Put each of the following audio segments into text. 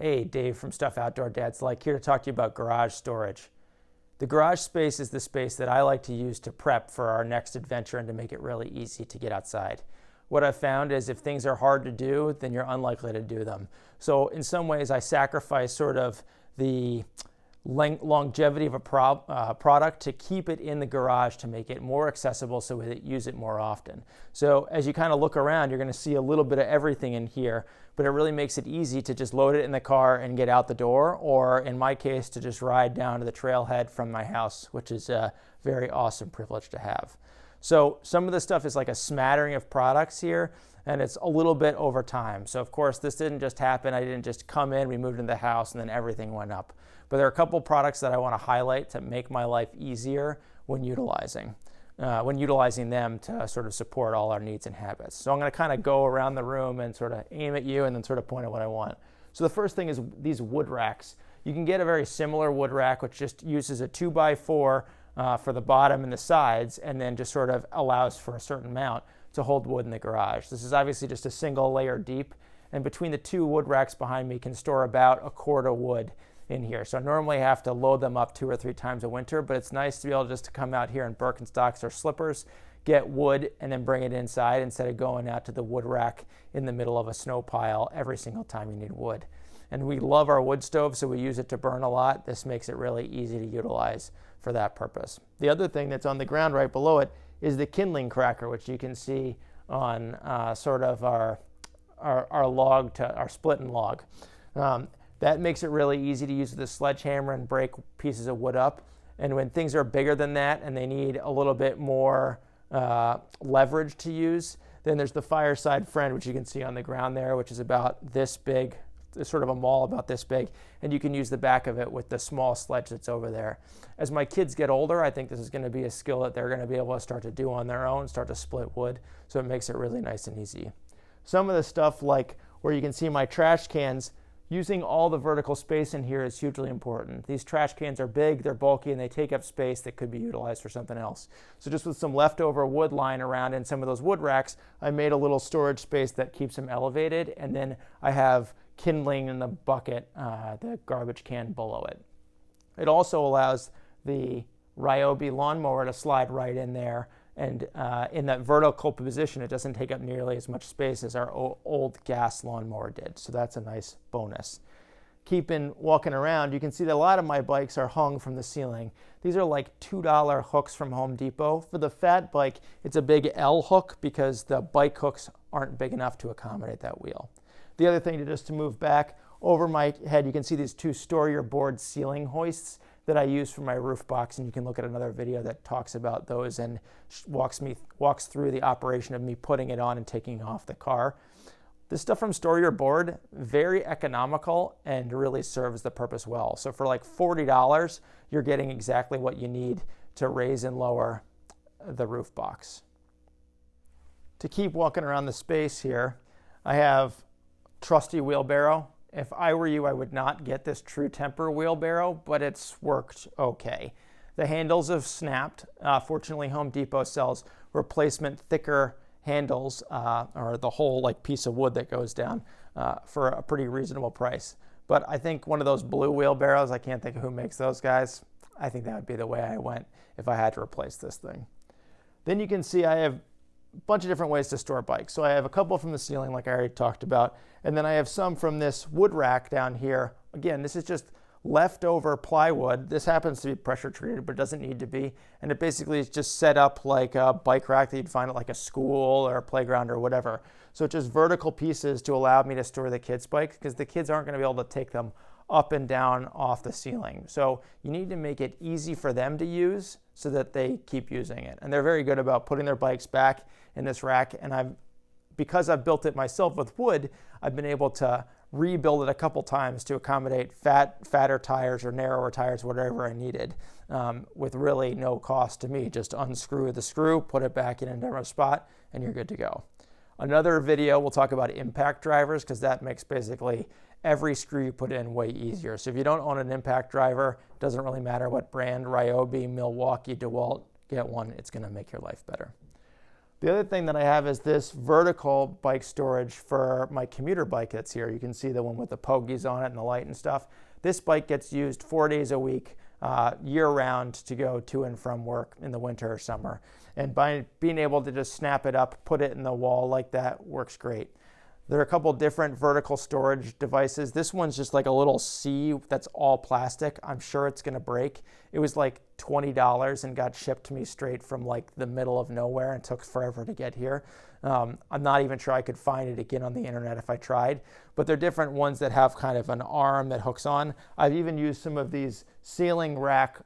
Hey, Dave from Stuff Outdoor Dad's Like here to talk to you about garage storage. The garage space is the space that I like to use to prep for our next adventure and to make it really easy to get outside. What I've found is if things are hard to do, then you're unlikely to do them. So in some ways, I sacrifice sort of the longevity of a product to keep it in the garage to make it more accessible so we use it more often. So as you kind of look around, you're going to see a little bit of everything in here, but it really makes it easy to just load it in the car and get out the door, or in my case, to just ride down to the trailhead from my house, which is a very awesome privilege to have. So some of the stuff is like a smattering of products here, and it's a little bit over time. So of course, this didn't just happen. I didn't just come in, we moved into the house, and then everything went up. But there are a couple products that I want to highlight to make my life easier when utilizing them to sort of support all our needs and habits. So I'm going to kind of go around the room and sort of aim at you and then sort of point at what I want. So the first thing is these wood racks. You can get a very similar wood rack, which just uses a 2x4 for the bottom and the sides, and then just sort of allows for a certain amount to hold wood in the garage. This is obviously just a single layer deep, and between the two wood racks behind me can store about a quart of wood in here. So I normally have to load them up 2 or 3 times a winter, but it's nice to be able just to come out here in Birkenstocks or slippers, get wood, and then bring it inside instead of going out to the wood rack in the middle of a snow pile every single time you need wood. And we love our wood stove, so we use it to burn a lot. This makes it really easy to utilize for that purpose. The other thing that's on the ground right below it is the kindling cracker, which you can see on sort of our splitting log. That makes it really easy to use with a sledgehammer and break pieces of wood up. And when things are bigger than that and they need a little bit more leverage to use, then there's the Fireside Friend, which you can see on the ground there, which is about this big. It's sort of a maul about this big, and you can use the back of it with the small sledge that's over there. As my kids get older, I think this is going to be a skill that they're going to be able to start to do on their own, start to split wood, so it makes it really nice and easy. Some of the stuff like where you can see my trash cans, using all the vertical space in here is hugely important. These trash cans are big, they're bulky, and they take up space that could be utilized for something else. So just with some leftover wood lying around in some of those wood racks, I made a little storage space that keeps them elevated, and then I have kindling in the bucket, the garbage can below it. It also allows the Ryobi lawnmower to slide right in there, and in that vertical position, it doesn't take up nearly as much space as our old gas lawnmower did. So that's a nice bonus. Walking around, you can see that a lot of my bikes are hung from the ceiling. These are like $2 hooks from Home Depot. For the fat bike, it's a big L hook because the bike hooks aren't big enough to accommodate that wheel. The other thing to move back over my head, you can see these 2 store your board ceiling hoists that I use for my roof box, and you can look at another video that talks about those and walks through the operation of me putting it on and taking off the car. This stuff from Store Your Board, very economical and really serves the purpose well. So for like $40, you're getting exactly what you need to raise and lower the roof box. To keep walking around the space here, I have trusty wheelbarrow. If I were you, I would not get this True Temper wheelbarrow, but it's worked okay. The handles have snapped. Fortunately, Home Depot sells replacement thicker handles, or the whole like piece of wood that goes down for a pretty reasonable price. But I think one of those blue wheelbarrows, I can't think of who makes those guys. I think that would be the way I went if I had to replace this thing. Then you can see I have a bunch of different ways to store bikes. So I have a couple from the ceiling, like I already talked about, and then I have some from this wood rack down here. Again, this is just leftover plywood. This happens to be pressure treated, but it doesn't need to be. And it basically is just set up like a bike rack that you'd find at like a school or a playground or whatever. So it's just vertical pieces to allow me to store the kids' bikes, because the kids aren't going to be able to take them up and down off the ceiling. So you need to make it easy for them to use so that they keep using it. And they're very good about putting their bikes back in this rack. And because I've built it myself with wood, I've been able to rebuild it a couple times to accommodate fatter tires or narrower tires, whatever I needed, with really no cost to me. Just unscrew the screw, put it back in a narrow spot, and you're good to go. Another video, we'll talk about impact drivers, because that makes basically every screw you put in way easier. So if you don't own an impact driver, it doesn't really matter what brand, Ryobi, Milwaukee, DeWalt, get one. It's going to make your life better. The other thing that I have is this vertical bike storage for my commuter bike that's here. You can see the one with the pogies on it and the light and stuff. This bike gets used 4 days a week, year-round, to go to and from work in the winter or summer. And by being able to just snap it up, put it in the wall like that, works great. There are a couple different vertical storage devices. This one's just like a little C that's all plastic. I'm sure it's gonna break. It was like $20 and got shipped to me straight from like the middle of nowhere and took forever to get here. I'm not even sure I could find it again on the internet if I tried, but they're different ones that have kind of an arm that hooks on. I've even used some of these ceiling rack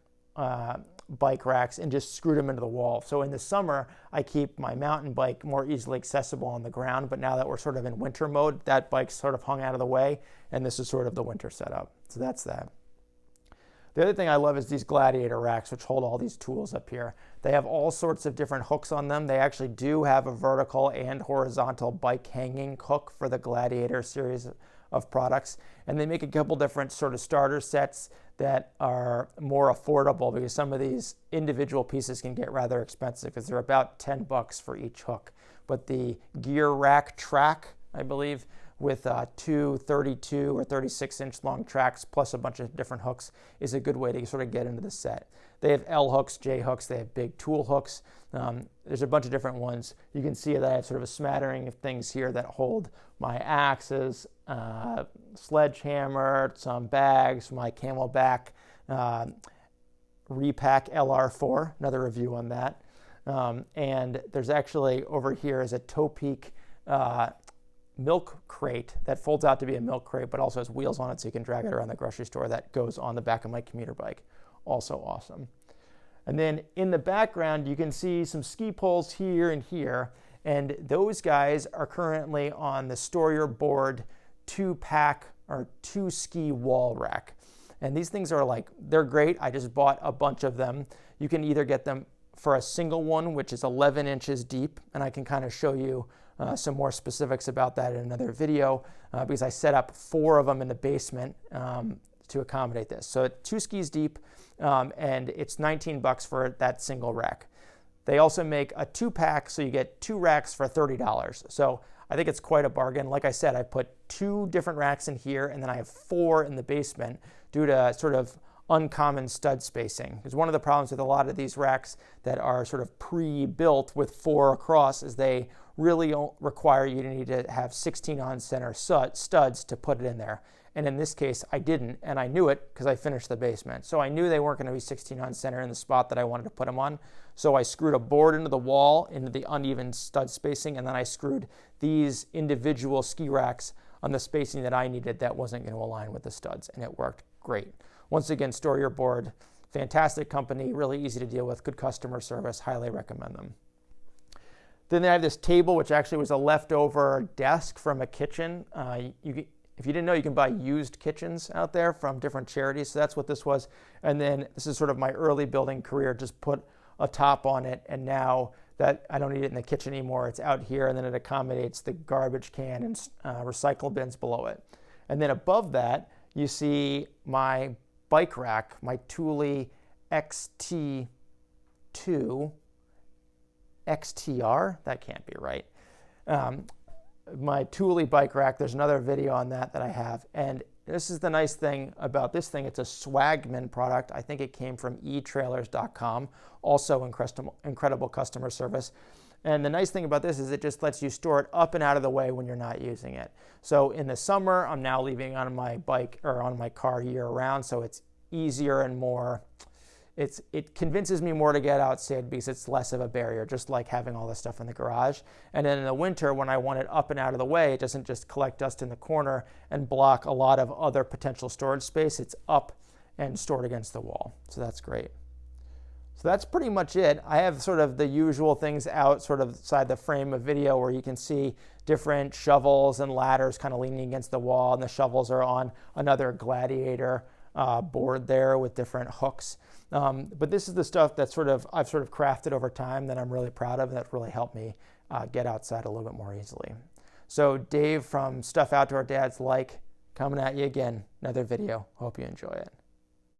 bike racks and just screwed them into the wall. So in the summer, I keep my mountain bike more easily accessible on the ground, but now that we're sort of in winter mode, that bike's sort of hung out of the way, and this is sort of the winter setup. So that's that. The other thing I love is these Gladiator racks, which hold all these tools up here. They have all sorts of different hooks on them. They actually do have a vertical and horizontal bike hanging hook for the Gladiator series of products. And they make a couple different sort of starter sets that are more affordable, because some of these individual pieces can get rather expensive because they're about $10 for each hook. But the Gear Rack Track, I believe, with two 32 or 36-inch long tracks plus a bunch of different hooks, is a good way to sort of get into the set. They have L hooks, J hooks, they have big tool hooks. There's a bunch of different ones. You can see that I have sort of a smattering of things here that hold my axes, sledgehammer, some bags, my Camelback Repack LR4, another review on that. And there's actually over here is a Topeak milk crate that folds out to be a milk crate, but also has wheels on it so you can drag it around the grocery store. That goes on the back of my commuter bike. Also awesome. And then in the background, you can see some ski poles here and here, and those guys are currently on the Store Your Board 2-pack or 2-ski wall rack. And these things are like, they're great. I just bought a bunch of them. You can either get them for a single one, which is 11 inches deep, and I can kind of show you some more specifics about that in another video, because I set up 4 of them in the basement to accommodate this. So 2 skis deep, and it's $19 for that single rack. They also make a 2-pack, so you get 2 racks for $30. So I think it's quite a bargain. Like I said, I put 2 different racks in here, and then I have 4 in the basement due to sort of uncommon stud spacing. Because one of the problems with a lot of these racks that are sort of pre-built with 4 across is they really require you to need to have 16 on center studs to put it in there. And in this case, I didn't, and I knew it because I finished the basement. So I knew they weren't going to be 16 on center in the spot that I wanted to put them on. So I screwed a board into the wall, into the uneven stud spacing, and then I screwed these individual ski racks on the spacing that I needed that wasn't going to align with the studs, and it worked great. Once again, Store Your Board, fantastic company, really easy to deal with, good customer service, highly recommend them. Then they have this table, which actually was a leftover desk from a kitchen. If you didn't know, you can buy used kitchens out there from different charities. So that's what this was. And then this is sort of my early building career, just put a top on it. And now that I don't need it in the kitchen anymore, it's out here. And then it accommodates the garbage can and recycle bins below it. And then above that, you see my bike rack, my Thule XT2 XTR, that can't be right. My Thule bike rack, there's another video on that I have. And this is the nice thing about this thing. It's a Swagman product. I think it came from etrailers.com. Also incredible customer service. And the nice thing about this is it just lets you store it up and out of the way when you're not using it. So in the summer, I'm now leaving on my bike or on my car year round, so it's easier and more, it convinces me more to get outside because it's less of a barrier, just like having all this stuff in the garage. And then in the winter, when I want it up and out of the way, it doesn't just collect dust in the corner and block a lot of other potential storage space. It's up and stored against the wall. So that's great. So that's pretty much it. I have sort of the usual things out sort of inside the frame of video where you can see different shovels and ladders kind of leaning against the wall, and the shovels are on another Gladiator board there with different hooks. But this is the stuff that I've sort of crafted over time that I'm really proud of, and that really helped me get outside a little bit more easily. So Dave from Stuff Outdoor Dads Like, coming at you again, another video. Hope you enjoy it.